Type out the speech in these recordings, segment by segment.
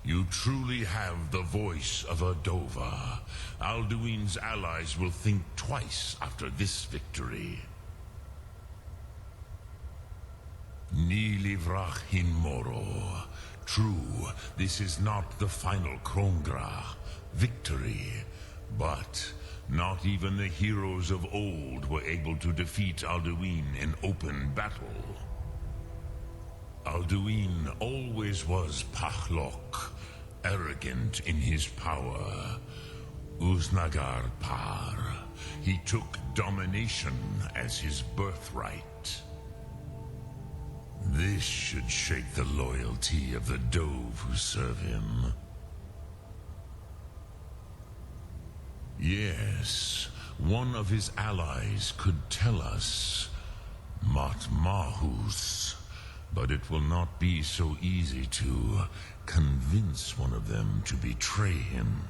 You truly have the voice of a Dova. Alduin's allies will think twice after this victory. Ni livrach hin moro. True, this is not the final Krongra victory, but not even the heroes of old were able to defeat Alduin in open battle. Alduin always was Pahlok, arrogant in his power. Uznagar Par. He took domination as his birthright. This should shake the loyalty of the Dove who serve him. Yes, one of his allies could tell us. Matmahus. But it will not be so easy to convince one of them to betray him.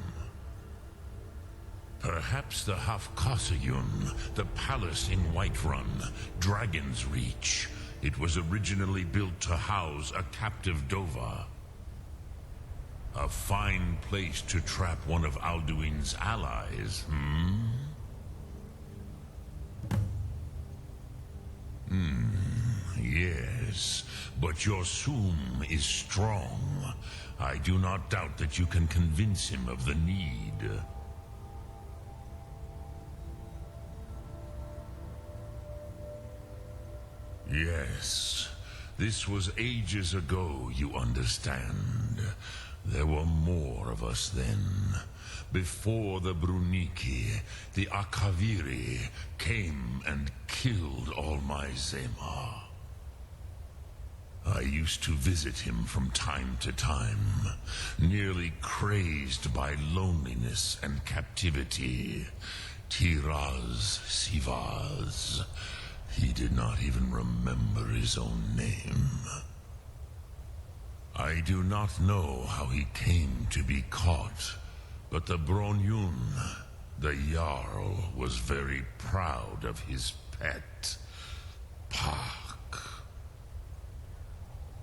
Perhaps the Hafkasayun, the palace in Whiterun, Dragon's Reach. It was originally built to house a captive Dova. A fine place to trap one of Alduin's allies, Yes, but your Sum is strong. I do not doubt that you can convince him of the need. Yes, this was ages ago, you understand. There were more of us then. Before the Bruniki, the Akaviri came and killed all my Zema. I used to visit him from time to time, nearly crazed by loneliness and captivity. Tiraz Sivaz. He did not even remember his own name. I do not know how he came to be caught, but the Bronyun, the Jarl, was very proud of his pet, Pak.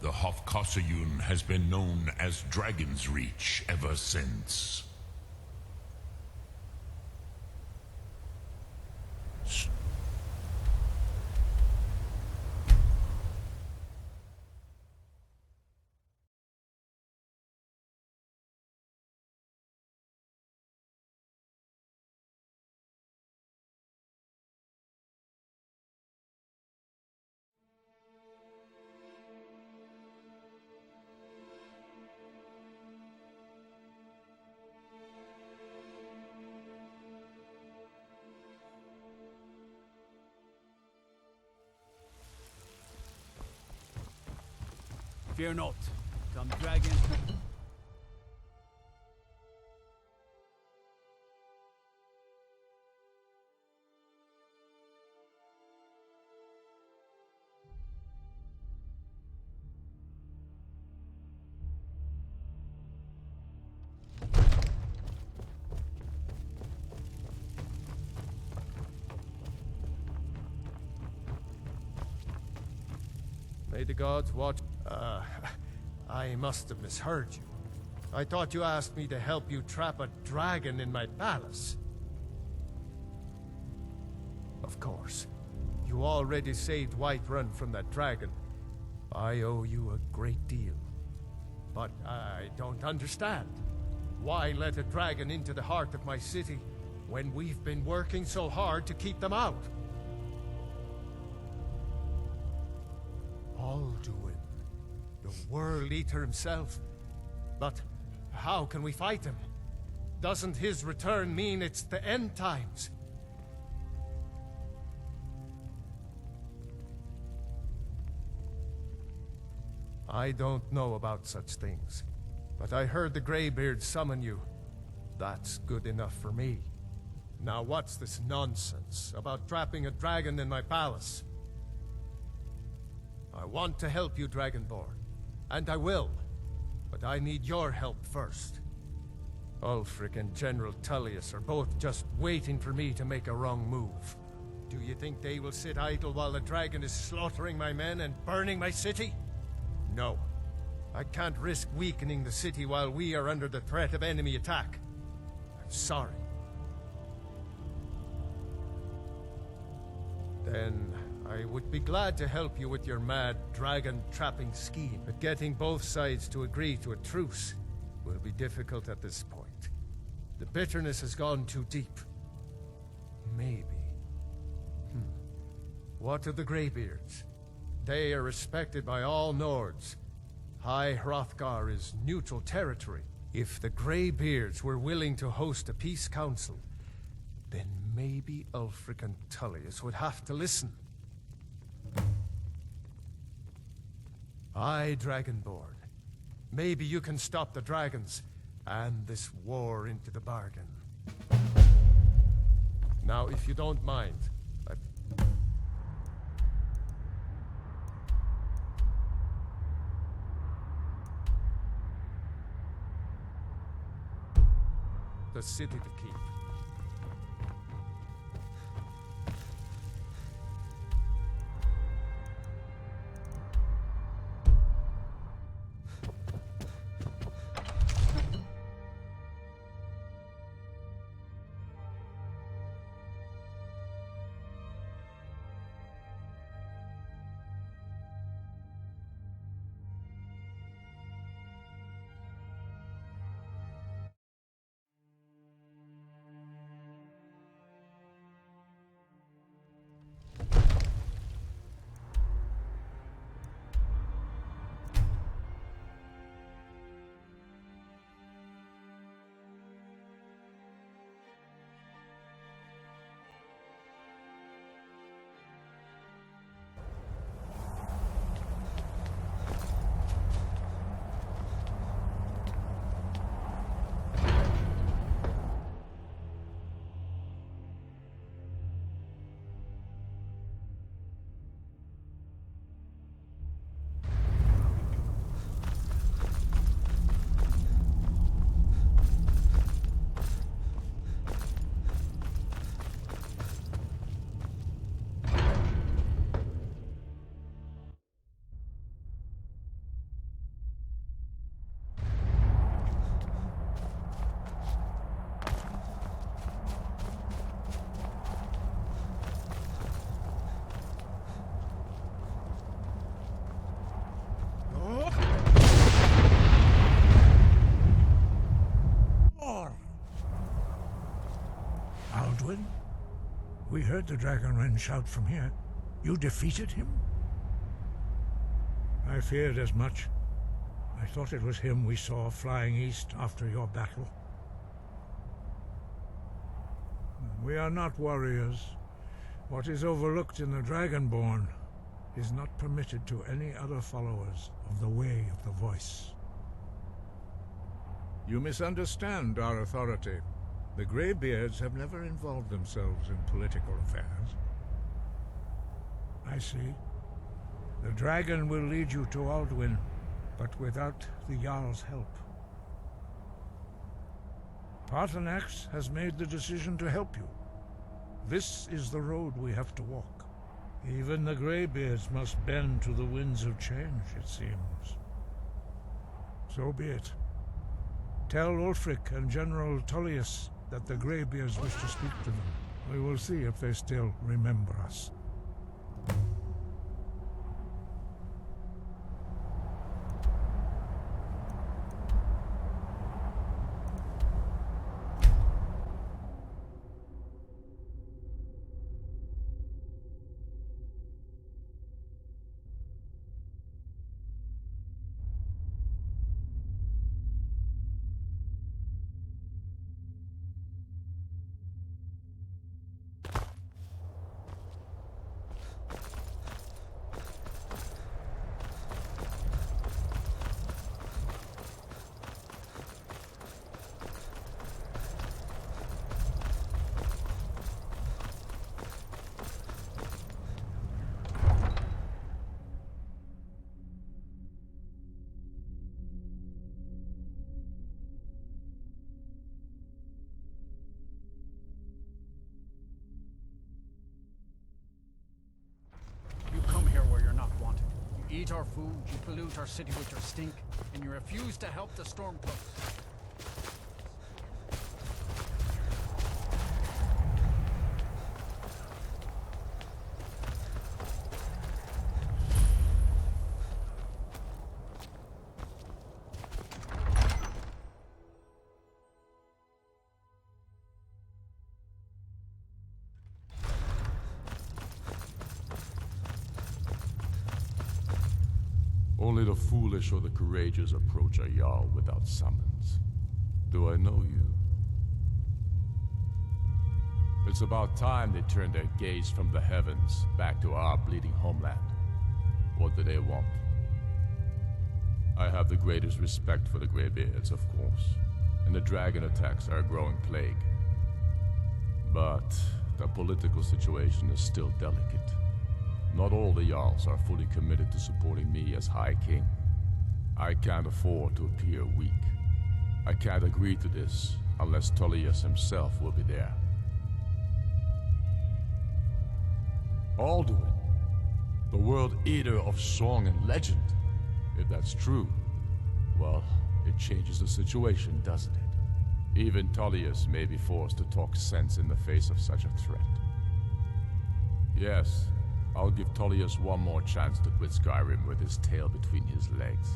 The Hofkosayun has been known as Dragon's Reach ever since. Fear not. Come dragons. May the gods watch. I must have misheard you. I thought you asked me to help you trap a dragon in my palace. Of course. You already saved Whiterun from that dragon. I owe you a great deal. But I don't understand. Why let a dragon into the heart of my city when we've been working so hard to keep them out? Alduin, the World Eater himself. But how can we fight him? Doesn't his return mean it's the end times? I don't know about such things, but I heard the Greybeard summon you. That's good enough for me. Now what's this nonsense about trapping a dragon in my palace? I want to help you, Dragonborn, and I will, but I need your help first. Ulfric and General Tullius are both just waiting for me to make a wrong move. Do you think they will sit idle while the dragon is slaughtering my men and burning my city? No. I can't risk weakening the city while we are under the threat of enemy attack. I'm sorry. Then I would be glad to help you with your mad dragon-trapping scheme, but getting both sides to agree to a truce will be difficult at this point. The bitterness has gone too deep. Maybe. What of the Greybeards? They are respected by all Nords. High Hrothgar is neutral territory. If the Greybeards were willing to host a peace council, then maybe Ulfric and Tullius would have to listen. Aye, Dragonborn. Maybe you can stop the dragons, and this war into the bargain. Now, if you don't mind, the city to keep. Alduin? We heard the Dragonren shout from here. You defeated him? I feared as much. I thought it was him we saw flying east after your battle. We are not warriors. What is overlooked in the Dragonborn is not permitted to any other followers of the Way of the Voice. You misunderstand our authority. The Greybeards have never involved themselves in political affairs. I see. The dragon will lead you to Alduin, but without the Jarl's help. Paarthurnax has made the decision to help you. This is the road we have to walk. Even the Greybeards must bend to the winds of change, it seems. So be it. Tell Ulfric and General Tullius that the Greybeards wish to speak to them. We will see if they still remember us. eat our food, you pollute our city with your stink, and you refuse to help the Stormcloaks. Only the foolish or the courageous approach a Jarl without summons. Do I know you? It's about time they turned their gaze from the heavens back to our bleeding homeland. What do they want? I have the greatest respect for the Greybeards, of course, and the dragon attacks are a growing plague. But the political situation is still delicate. Not all the Jarls are fully committed to supporting me as High King. I can't afford to appear weak. I can't agree to this unless Tullius himself will be there. Alduin, the World Eater of song and legend. If that's true, well, it changes the situation, doesn't it? Even Tullius may be forced to talk sense in the face of such a threat. Yes, I'll give Tullius one more chance to quit Skyrim with his tail between his legs.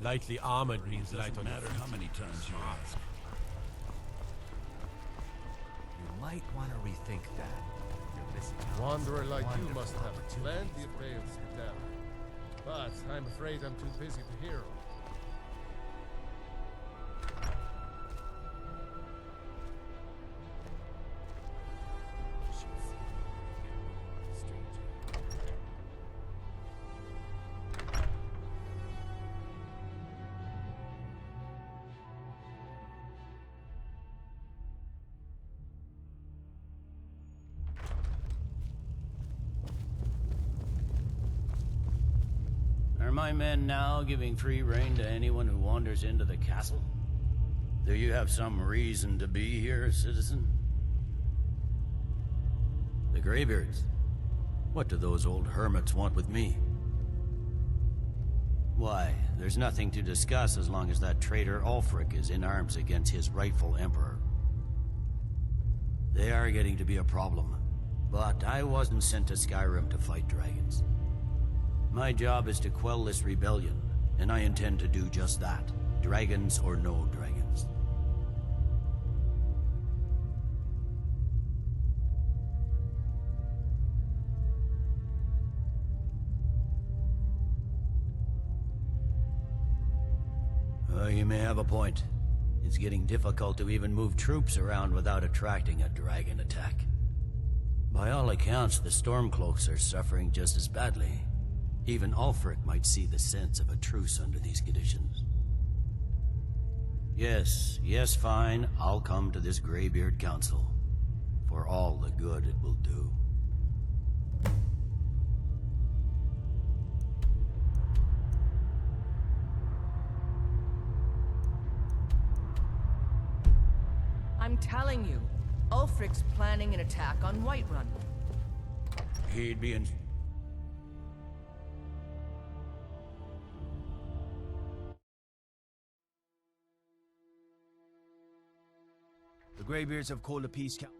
Lightly armored means light on Doesn't your matter feet. how many times you ask. You might want to rethink that. You're missing out. Wanderer like you Wonderful must have opportunities. plenty of tales to tell. But I'm afraid I'm too busy to hear 'em. Are my men now giving free rein to anyone who wanders into the castle? Do you have some reason to be here, citizen? The Greybeards? What do those old hermits want with me? Why, there's nothing to discuss as long as that traitor Ulfric is in arms against his rightful emperor. They are getting to be a problem, but I wasn't sent to Skyrim to fight dragons. My job is to quell this rebellion, and I intend to do just that, dragons or no dragons. You may have a point. It's getting difficult to even move troops around without attracting a dragon attack. By all accounts, the Stormcloaks are suffering just as badly. Even Ulfric might see the sense of a truce under these conditions. Yes, fine. I'll come to this Greybeard Council. For all the good it will do. I'm telling you, Ulfric's planning an attack on Whiterun. He'd be in... The Greybeards have called a peace council.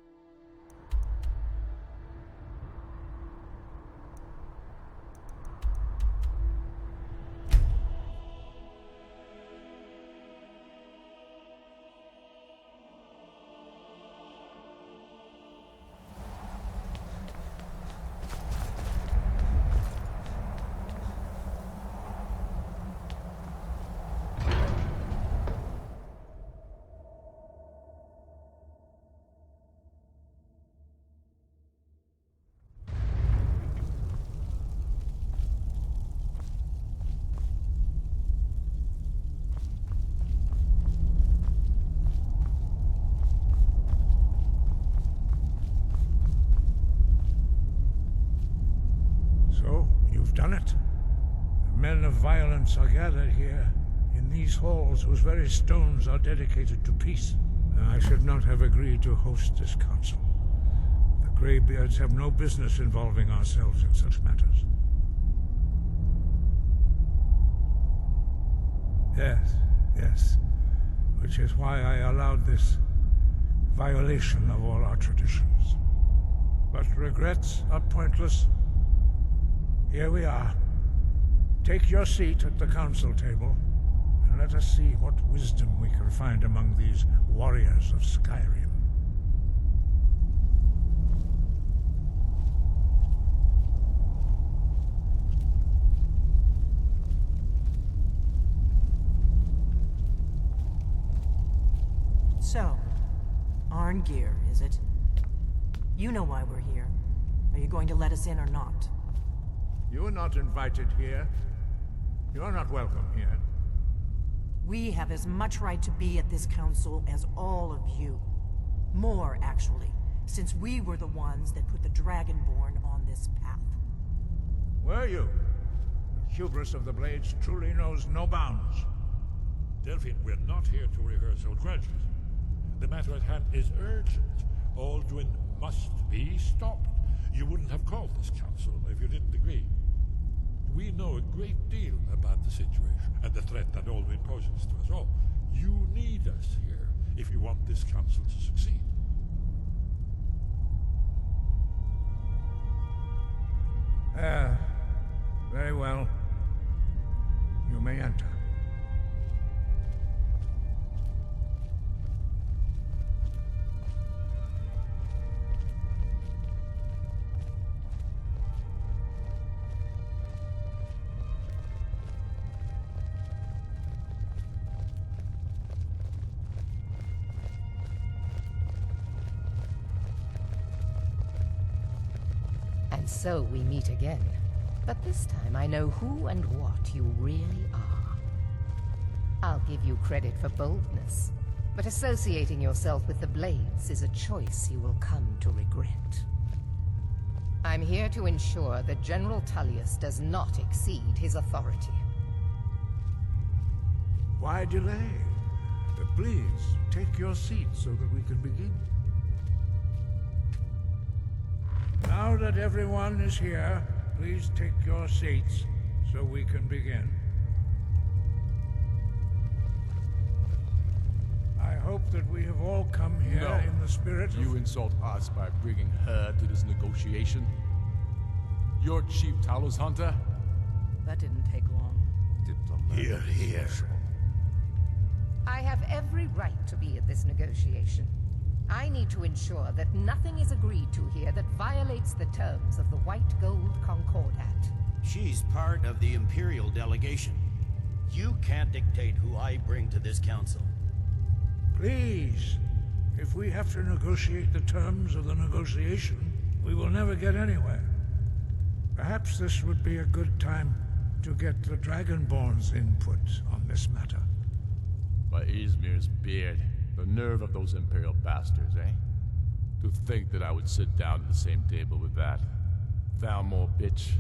So, you've done it. The men of violence are gathered here, in these halls whose very stones are dedicated to peace. I should not have agreed to host this council. The Greybeards have no business involving ourselves in such matters. Yes. Which is why I allowed this violation of all our traditions. But regrets are pointless. Here we are. Take your seat at the council table, and let us see what wisdom we can find among these warriors of Skyrim. So, Arngeir, is it? You know why we're here. Are you going to let us in or not? You are not invited here. You are not welcome here. We have as much right to be at this council as all of you. More, actually, since we were the ones that put the Dragonborn on this path. Were you? The hubris of the Blades truly knows no bounds. Delphine, we're not here to rehearse old grudges. The matter at hand is urgent. Alduin must be stopped. You wouldn't have called this council if you didn't agree. We know a great deal about the situation and the threat that Alduin poses to us all. You need us here if you want this council to succeed. Very well. You may enter. And so we meet again. But this time I know who and what you really are. I'll give you credit for boldness, but associating yourself with the Blades is a choice you will come to regret. I'm here to ensure that General Tullius does not exceed his authority. Why delay? Please, take your seat so that we can begin. Now that everyone is here, please take your seats so we can begin. I hope that we have all come here in the spirit of... You insult us by bringing her to this negotiation? You're Chief Talos Hunter? That didn't take long. Here. I have every right to be at this negotiation. I need to ensure that nothing is agreed to here that violates the terms of the White Gold Concordat. She's part of the Imperial delegation. You can't dictate who I bring to this council. Please, if we have to negotiate the terms of the negotiation, we will never get anywhere. Perhaps this would be a good time to get the Dragonborn's input on this matter. By Izmir's beard. The nerve of those Imperial bastards, eh? To think that I would sit down at the same table with that. Thalmor bitch.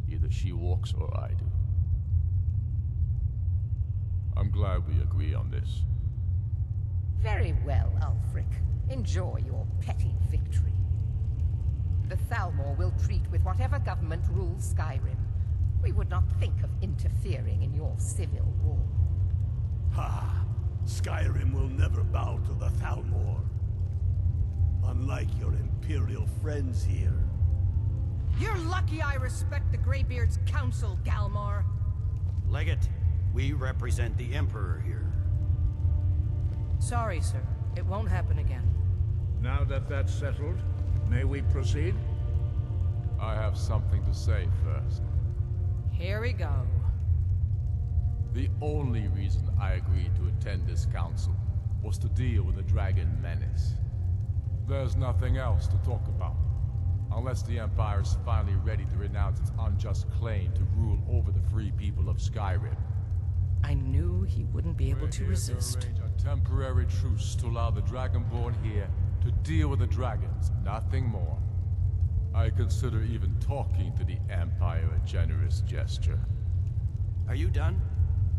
Either she walks or I do. I'm glad we agree on this. Very well, Ulfric. Enjoy your petty victory. The Thalmor will treat with whatever government rules Skyrim. We would not think of interfering in your civil war. Ha! Skyrim will never bow to the Thalmor. Unlike your Imperial friends here. You're lucky I respect the Greybeard's council, Galmar. Legate, we represent the Emperor here. Sorry, sir. It won't happen again. Now that that's settled, may we proceed? I have something to say first. Here we go. The only reason I agreed to attend this council was to deal with the dragon menace. There's nothing else to talk about, unless the Empire is finally ready to renounce its unjust claim to rule over the free people of Skyrim. I knew he wouldn't be able to resist. We're here to arrange a temporary truce to allow the Dragonborn here to deal with the dragons, nothing more. I consider even talking to the Empire a generous gesture. Are you done?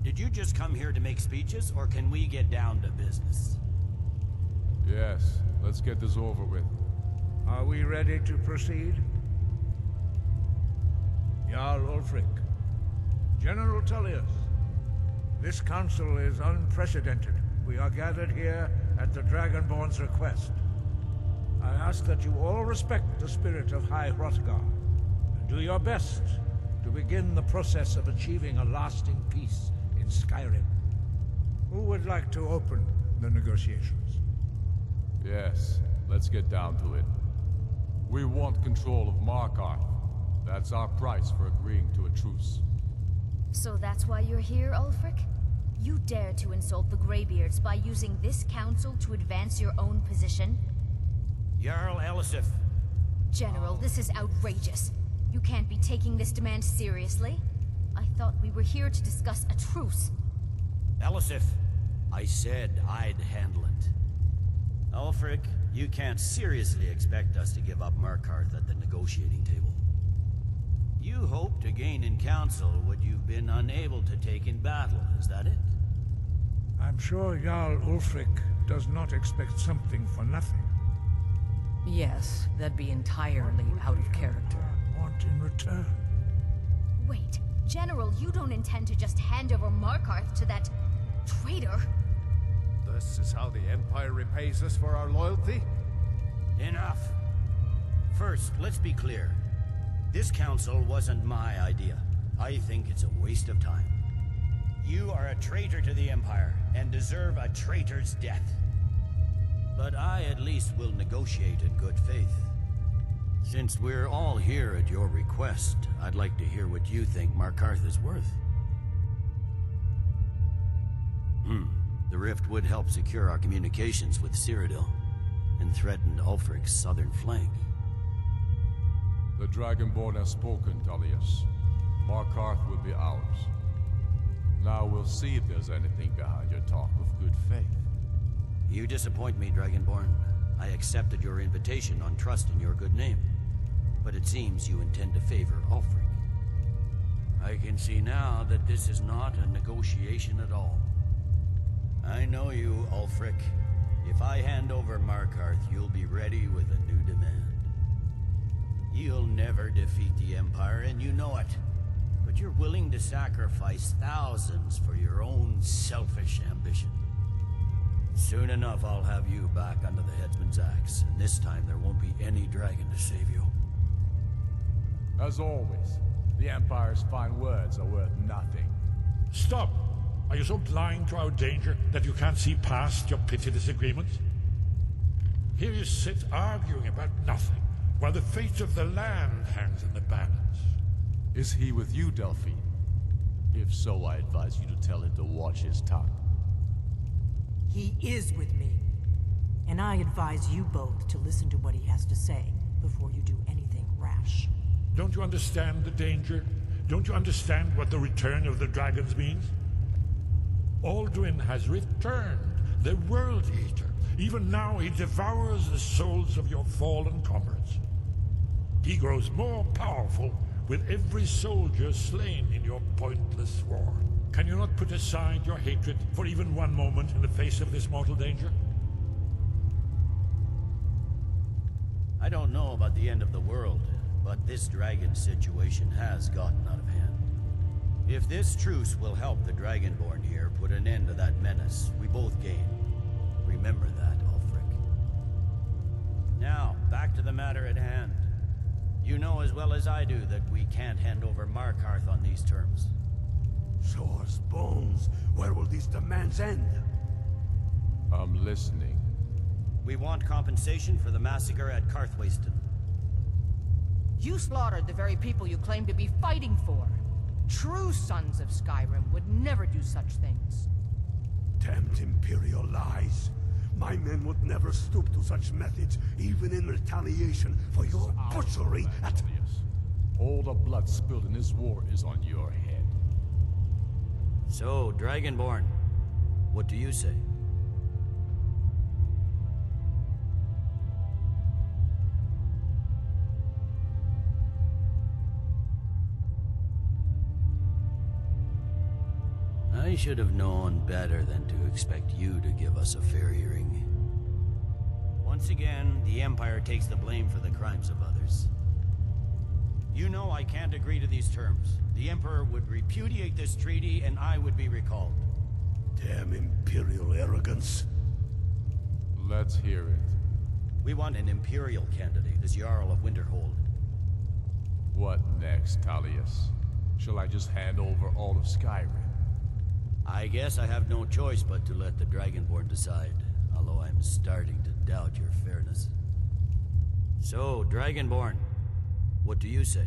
Did you just come here to make speeches, or can we get down to business? Yes, let's get this over with. Are we ready to proceed? Jarl Ulfric, General Tullius, this council is unprecedented. We are gathered here at the Dragonborn's request. I ask that you all respect the spirit of High Hrothgar, and do your best to begin the process of achieving a lasting peace in Skyrim. Who would like to open the negotiations? Yes, let's get down to it. We want control of Markarth. That's our price for agreeing to a truce. So that's why you're here, Ulfric? You dare to insult the Greybeards by using this council to advance your own position? Jarl Elisif. General, this is outrageous. You can't be taking this demand seriously. I thought we were here to discuss a truce. Elisif, I said I'd handle it. Ulfric, you can't seriously expect us to give up Markarth at the negotiating table. You hope to gain in council what you've been unable to take in battle, is that it? I'm sure Jarl Ulfric does not expect something for nothing. Yes, that'd be entirely out of character. Want in return? Wait, General, you don't intend to just hand over Markarth to that traitor? This is how the Empire repays us for our loyalty? Enough. First, let's be clear. This council wasn't my idea. I think it's a waste of time. You are a traitor to the Empire, and deserve a traitor's death. But I at least will negotiate in good faith. Since we're all here at your request, I'd like to hear what you think Markarth is worth. The rift would help secure our communications with Cyrodiil, and threaten Ulfric's southern flank. The Dragonborn has spoken, Tullius. Markarth will be ours. Now we'll see if there's anything behind your talk of good faith. You disappoint me, Dragonborn. I accepted your invitation on trust in your good name. But it seems you intend to favor Ulfric. I can see now that this is not a negotiation at all. I know you, Ulfric. If I hand over Markarth, you'll be ready with a new demand. You'll never defeat the Empire, and you know it. But you're willing to sacrifice thousands for your own selfish ambition. Soon enough, I'll have you back under the headsman's axe, and this time there won't be any dragon to save you. As always, the Empire's fine words are worth nothing. Stop! Are you so blind to our danger that you can't see past your petty disagreements? Here you sit arguing about nothing, while the fate of the land hangs in the balance. Is he with you, Delphine? If so, I advise you to tell him to watch his tongue. He is with me. And I advise you both to listen to what he has to say before you do anything rash. Don't you understand the danger? Don't you understand what the return of the dragons means? Alduin has returned, the World Eater. Even now he devours the souls of your fallen comrades. He grows more powerful with every soldier slain in your pointless war. Can you not put aside your hatred for even one moment in the face of this mortal danger? I don't know about the end of the world, but this dragon situation has gotten out of hand. If this truce will help the Dragonborn here put an end to that menace, we both gain. Remember that, Ulfric. Now, back to the matter at hand. You know as well as I do that we can't hand over Markarth on these terms. Show us bones. Where will these demands end? I'm listening. We want compensation for the massacre at Karthwasten. You slaughtered the very people you claim to be fighting for. True sons of Skyrim would never do such things. Damned Imperial lies. My men would never stoop to such methods, even in retaliation for your butchery at... All the blood spilled in this war is on your head. So, Dragonborn, what do you say? I should have known better than to expect you to give us a fair hearing. Once again, the Empire takes the blame for the crimes of others. You know I can't agree to these terms. The Emperor would repudiate this treaty, and I would be recalled. Damn Imperial arrogance. Let's hear it. We want an Imperial candidate as Jarl of Winterhold. What next, Tullius? Shall I just hand over all of Skyrim? I guess I have no choice but to let the Dragonborn decide, although I'm starting to doubt your fairness. So, Dragonborn, what do you say?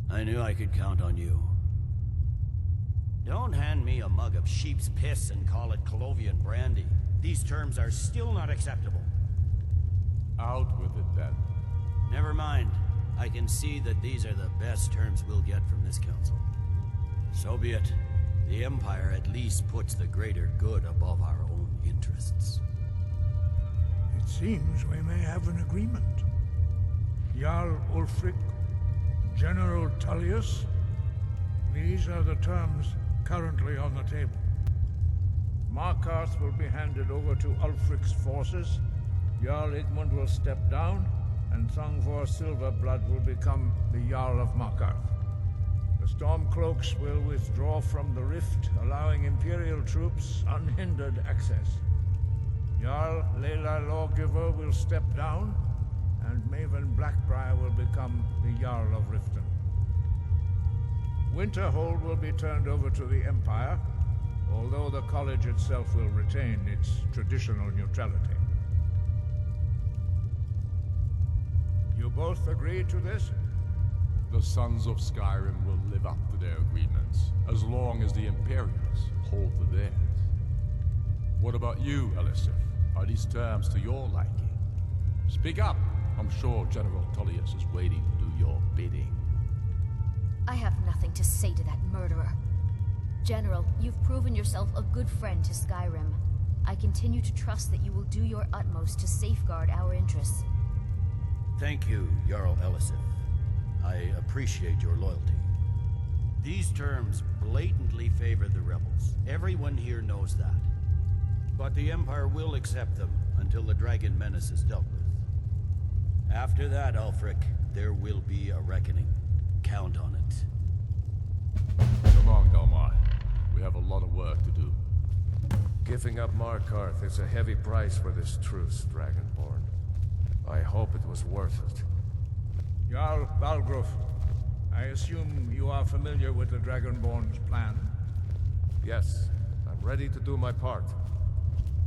I knew I could count on you. Don't hand me a mug of sheep's piss and call it Colovian brandy. These terms are still not acceptable. Out with it, then. Never mind. I can see that these are the best terms we'll get from this council. So be it. The Empire at least puts the greater good above our own interests. It seems we may have an agreement. Jarl Ulfric, General Tullius, these are the terms currently on the table. Markarth will be handed over to Ulfric's forces, Jarl Igmund will step down, and Thongvor Silverblood will become the Jarl of Markarth. The Stormcloaks will withdraw from the rift, allowing Imperial troops unhindered access. Jarl Leila Lawgiver will step down, and Maven Blackbriar will become the Jarl of Riften. Winterhold will be turned over to the Empire, although the college itself will retain its traditional neutrality. You both agree to this? The Sons of Skyrim will live up to their agreements, as long as the Imperials hold to theirs. What about you, Elisif? Are these terms to your liking? Speak up! I'm sure General Tullius is waiting to do your bidding. I have nothing to say to that murderer. General, you've proven yourself a good friend to Skyrim. I continue to trust that you will do your utmost to safeguard our interests. Thank you, Jarl Elisif. I appreciate your loyalty. These terms blatantly favor the rebels. Everyone here knows that. But the Empire will accept them until the Dragon Menace is dealt with. After that, Ulfric, there will be a reckoning. Count on it. Come on, Galmar. We have a lot of work to do. Giving up Markarth is a heavy price for this truce, Dragonborn. I hope it was worth it. Jarl Balgruf, I assume you are familiar with the Dragonborn's plan? Yes, I'm ready to do my part.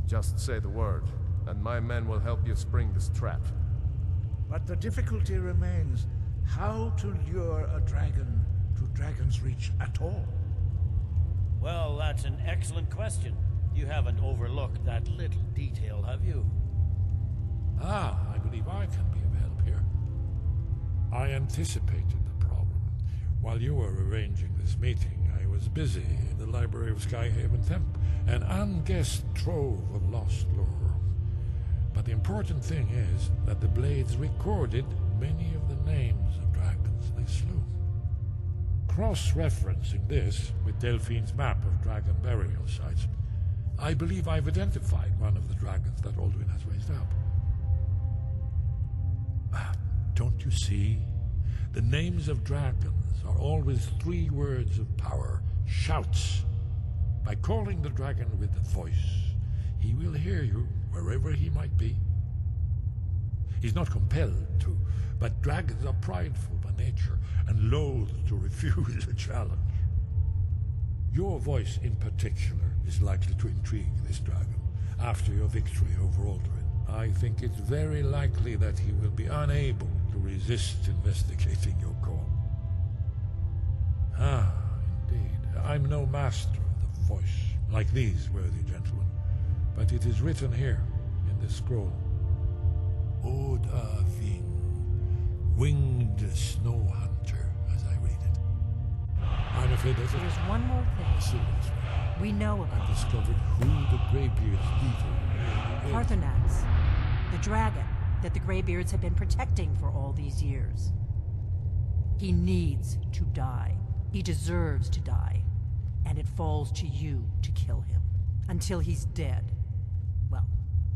Just say the word, and my men will help you spring this trap. But the difficulty remains how to lure a dragon to Dragon's Reach at all. Well, that's an excellent question. You haven't overlooked that little detail, have you? I believe I can be of help here. I anticipated the problem. While you were arranging this meeting, I was busy in the library of Skyhaven Temp, an unguessed trove of lost lore. But the important thing is that the Blades recorded many of the names of dragons they slew. Cross-referencing this with Delphine's map of dragon burial sites, I believe I've identified one of the dragons that Alduin has raised up. Don't you see? The names of dragons are always 3 words of power, shouts. By calling the dragon with a voice, he will hear you wherever he might be. He's not compelled to, but dragons are prideful by nature and loath to refuse a challenge. Your voice in particular is likely to intrigue this dragon after your victory over Alduin. I think it's very likely that he will be unable to resist investigating your call. Indeed. I'm no master of the voice, like these worthy gentlemen, but it is written here in this scroll. Oda Ving, winged snow hunter, as I read it. I'm afraid there's one more thing. Serious. We know about I've discovered who the Greybeard's leader really is. Parthenax, the dragon that the Greybeards have been protecting for all these years. He needs to die. He deserves to die. And it falls to you to kill him. Until he's dead. Well,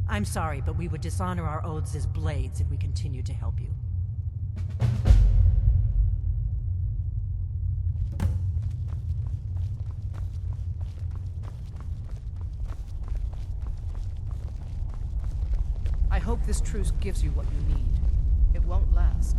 I'm sorry, but we would dishonor our oaths as blades if we continued to help you. I hope this truce gives you what you need. It won't last.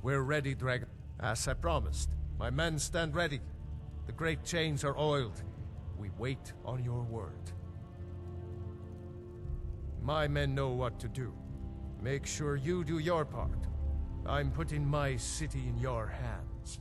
We're ready, Dragon. As I promised, my men stand ready. The great chains are oiled. We wait on your word. My men know what to do. Make sure you do your part. I'm putting my city in your hands.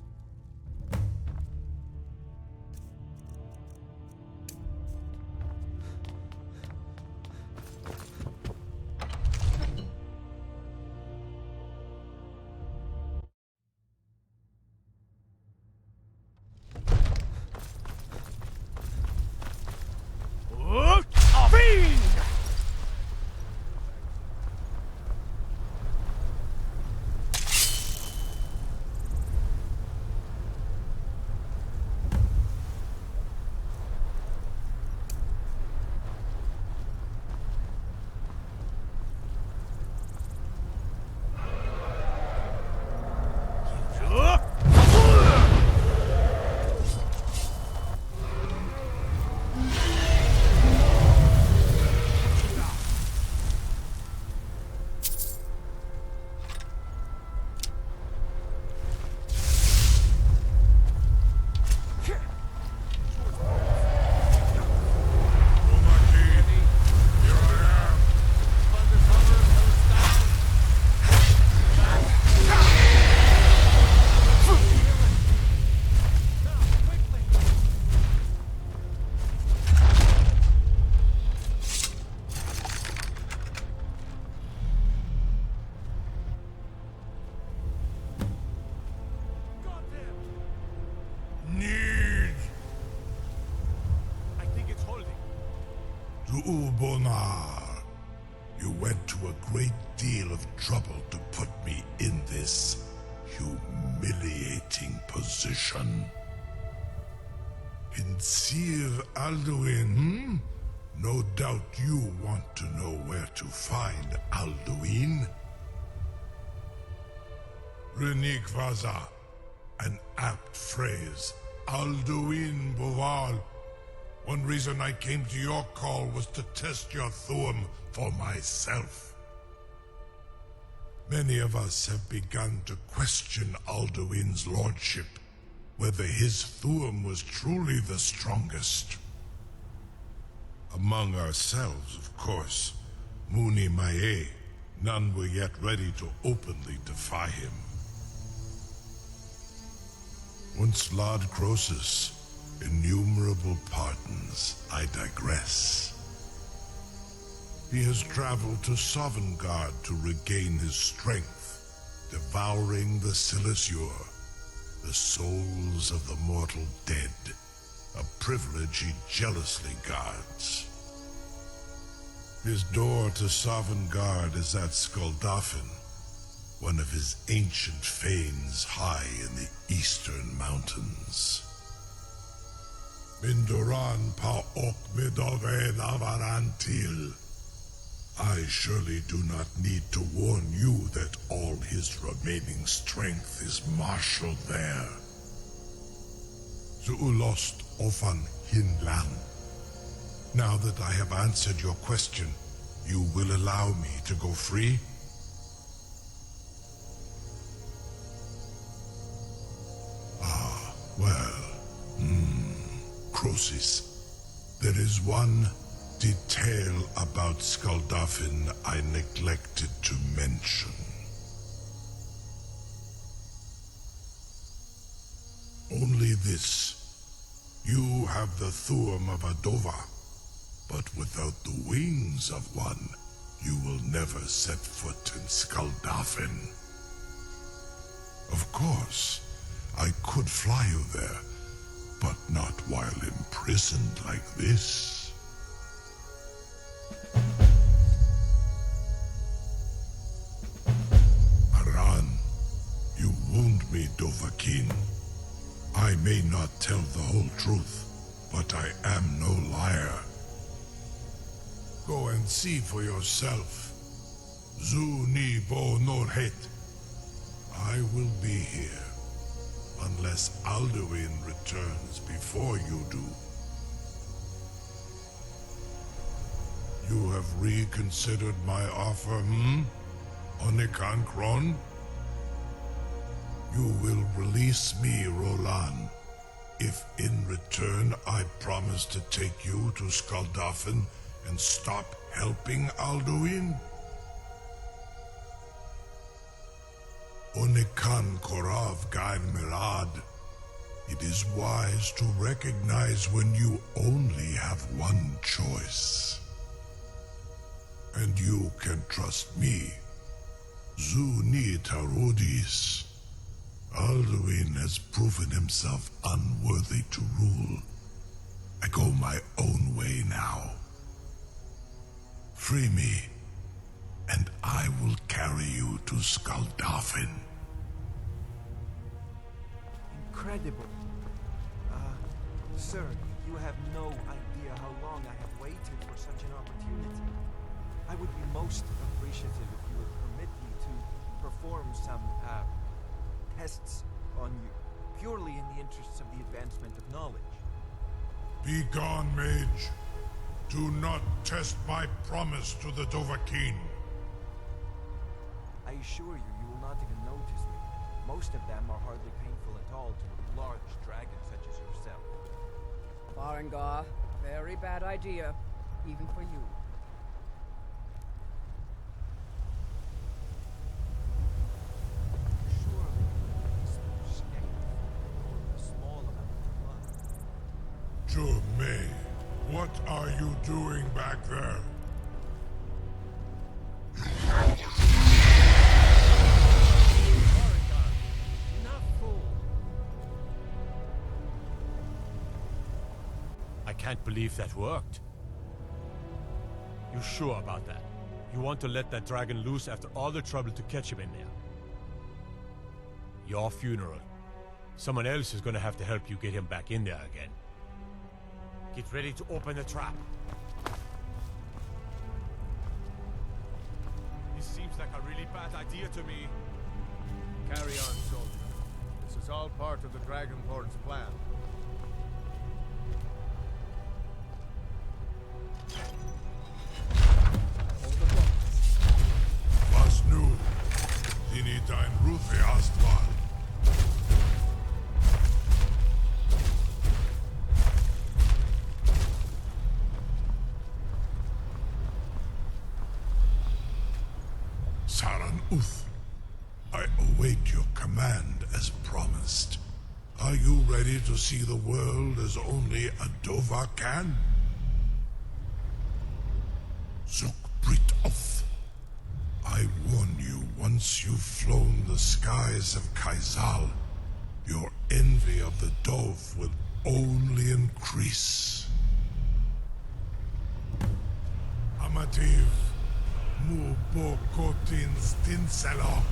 Ubonar, you went to a great deal of trouble to put me in this humiliating position. In Sir Alduin, no doubt you want to know where to find Alduin. Renik Vaza, an apt phrase. Alduin Boval. One reason I came to your call was to test your Thuum for myself. Many of us have begun to question Alduin's lordship, whether his Thuum was truly the strongest. Among ourselves, of course, Muni Mae, none were yet ready to openly defy him. Once Lord Croesus, innumerable pardons, I digress. He has traveled to Sovngarde to regain his strength, devouring the Silesure, the souls of the mortal dead, a privilege he jealously guards. His door to Sovngarde is at Skuldafn, one of his ancient fanes high in the eastern mountains. Mindoran pa ok midoven avarantil. I surely do not need to warn you that all his remaining strength is marshaled there. Zuulost ofan hinlan. Now that I have answered your question, you will allow me to go free? Ah, well, Croesus. There is one detail about Skaldafin I neglected to mention. Only this. You have the Thuum of a Dova, but without the wings of one, you will never set foot in Skaldafin. Of course, I could fly you there, but not while imprisoned like this. Aran, you wound me, Dovahkiin. I may not tell the whole truth, but I am no liar. Go and see for yourself. Zu ni bo norhet. I will be here, unless Alduin returns before you do. You have reconsidered my offer, Onikan Kron? You will release me, Roland, if in return I promise to take you to Skaldafin and stop helping Alduin? Onikan Korav Gain Mirad. It is wise to recognize when you only have one choice. And you can trust me. Zuni Tarudis. Alduin has proven himself unworthy to rule. I go my own way now. Free me, and I will carry you to Skaldafin. Incredible. Sir, you have no idea how long I have waited for such an opportunity. I would be most appreciative if you would permit me to perform some, tests on you, purely in the interests of the advancement of knowledge. Be gone, mage. Do not test my promise to the Dovahkiin. I assure you, you will not even notice me. Most of them are hardly painful at all to a large dragon such as yourself. Farengar, very bad idea, even for you. Surely, a small amount of blood. Jumei, what are you doing back there? I can't believe that worked. You sure about that? You want to let that dragon loose after all the trouble to catch him in there? Your funeral. Someone else is gonna have to help you get him back in there again. Get ready to open the trap. This seems like a really bad idea to me. Carry on, soldier. This is all part of the Dragonborn's plan. Was nu? Dini dein Rufe Astval. Saran Uth, I await your command as promised. Are you ready to see the world as only a Dova can? Zuk Brit Oth. I warn you, once you've flown the skies of Kaizal, your envy of the Dove will only increase. Amativ, mu bo kotin stinselok.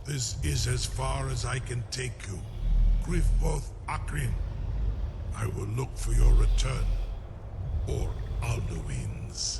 This is as far as I can take you. Griffboth Akrin. I will look for your return. Or Alduin's.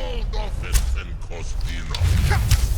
All offense and Costina.